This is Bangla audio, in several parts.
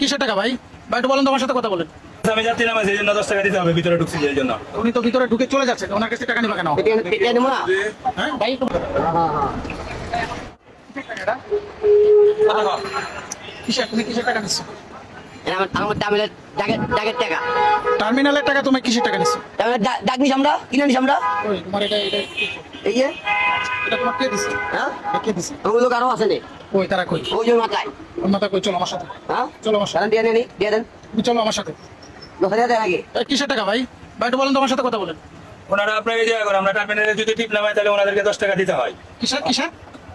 কিসের টাকা ভাই? ভাই একটু বলেন তো, আমার সাথে কথা বলেন। আমি যাচ্ছি না, সেই জন্য 10 টাকা দিতে হবে, ভিতরে ঢুকছি এই জন্য। উনি তো ভিতরে ঢুকে চলে যাচ্ছে, ওনার কাছে টাকা নিবা কেন? হ্যাঁ ভাই কিসের টাকা এটা? তুমি কিসের টাকা নিচ্ছ? আমার টার্মিনাল ডাকের টাকা। টার্মিনালের টাকা তুমি কিসের টাকা নিচ্ছ? ডাক নিস আমরা, কিনে নিস আমরা। ওই তোমার এটা এই যে এটা তোমার কে দিছে? হ্যাঁ, এটা কে দিছে? ওই লোক আরো আছে নে, ওই তারা কই? ওই যে মাথায়। ওর মাথা কই? চলো আমার সাথে। হ্যাঁ, চলো আমার সাথে। দিয়ে দেন, দিয়ে দেন, তুমি চলো আমার সাথে। 10,000 দেন আগে। কিসের টাকা ভাই? ভাই একটু বলেন তো, আমার সাথে কথা বলেন। ওনারা আপনাকে যে এখন আমরা টার্মিনালে যদি টিপ নামাই তাহলে ওনাদেরকে 10 টাকা দিতে হয়। কিসের?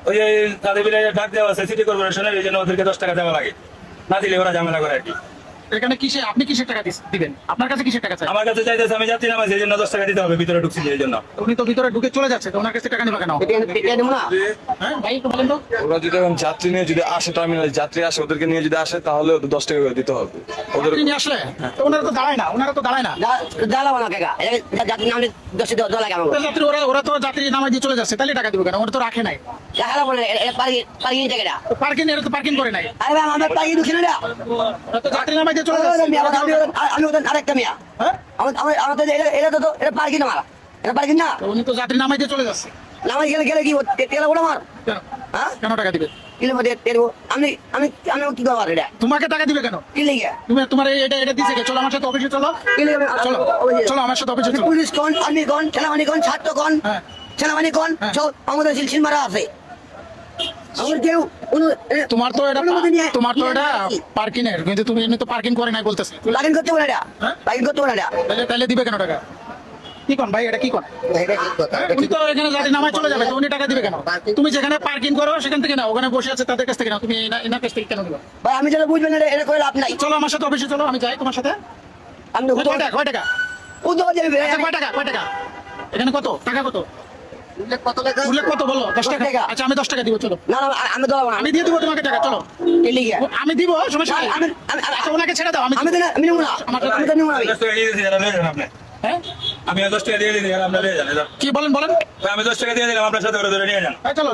ওই যে তাদের বিলে ডাক দেওয়া আছে সিটি কর্পোরেশনের, এই জন্য ওদেরকে 10 টাকা দেওয়া লাগে, না দিলে ওরা ঝামেলা করে আর কি। এখানে আপনি কিসের টাকা দিবেন? আপনার কাছে কিসের টাকা চাই? আমার কাছে চাইতেছে, আমি যাচ্ছি না, সেই জন্য 10 টাকা দিতে হবে, ভিতরে ঢুকছি এই জন্য। উনি তো ভিতরে ঢুকে চলে যাচ্ছে, ওনার কাছে টাকা নিবা কেন? পেটিয়ে দেবো না। হ্যাঁ ভাই একটু বলেন তো। ওরা যদি এখন যাত্রী নিয়ে যদি আসে, টার্মিনালে যাত্রী আসে, ওদেরকে নিয়ে যদি আসে তাহলে ওদের 10 টাকা করে দিতে হবে। ওদের আপনি নিয়ে আসলে তো ওনারা তো দাঁড়ায় না। জ্বালাবো না কাকা, যাত্রী নামলে 10 লাগে আমাকে। যাত্রী ওরা তো যাত্রী নামাই দিয়ে চলে যাচ্ছে, তাহলে টাকা দিব কেন? ওরা তো রাখে নাই। দেখালা বলে পার্কিং টাকাটা। পার্কিং করে নাই। আরে ভাই আমরা পার্কিং ঢুকছি না। ওরা তো যাত্রী নামাই দিয়ে চলে যাচ্ছে। আমি ওদের আরেকটা মেয়া। হ্যাঁ আমাদের এটা তো এটা পার্কিং না মারা, এটা পার্কিং না। তো উনি তো যাত্রী নামাই দিয়ে চলে যাচ্ছে। নামাই গেলে কি তেল ওটা মার। কেন? হ্যাঁ, কেন টাকা দিবে? কিলো তেল। আমি আমি আমি কি করবো এটা? তোমাকে টাকা দিবে কেন? কি লিখে? তোমার এটা দিছে কে? চলো আমার সাথে অফিসে চলো। কি লিখে? চলো আমার সাথে অফিসে চলো। পুলিশ কোন, আর্মি কোন, সেনাবাহিনী কোন, ছাত্র কোন, হ্যাঁ। সেনাবাহিনী কোন, হ্যাঁ। সব আমাদের সিলসিল মারা আছে। আমার কেউ তোমার তো এটা অনুমতি নিয়ে- পার্কিং এর, কিন্তু তুমি এমনি তো পার্কিং করে নাই বলতেছে। পার্কিং করতে বলে এটা, হ্যাঁ? পার্কিং করতে বলে এটা। তাহলে দিবে কেন টাকা? কি কোন ভাই, এটা কি কোন? উনি তো এখানে যাত্রী নামায় চলে যাবে, তো উনি টাকা দিবে কেন? তুমি যেখানে পার্কিং করো সেখান থেকে না, ওখানে বসে আছে তাদের কাছ থেকে না, তুমি এনার কাছ থেকে কেন দিবা? ভাই আমি যেটা বুঝবেন এটা করে লাভ নাই। চলো আমার সাথে অফিসে চলো, আমি যাই তোমার সাথে। আমি তো কয় টাকা? উদ্যোগ যাবে। আচ্ছা কয় টাকা? এখানে কত টাকা? কত উল্লেখ কত বলো? 10 টাকা। 10 টাকা। আচ্ছা আমি 10 টাকা দিব, চলো। না না আমি তো না, আমি দিয়ে দিব তোমাকে টাকা, চলো। কি লিখে? আমি দিব, সমস্যা নেই। আমি- আমি- আচ্ছা ওনাকে ছেড়ে দাও, আমি তো না, আমি নেবো না, আমার সাথে- আমি তো নেবো না। 10 টাকা দিয়ে দিয়েছি, যারা নিয়ে যান আপনি। হ্যাঁ আমি 10 টাকা দিয়ে দিয়েছি, যারা আপনারা নিয়ে যান। কি বলেন? আমি 10 টাকা দিয়ে দিলাম, আপনার সাথে ওরা ধরে নিয়ে যান। চলো।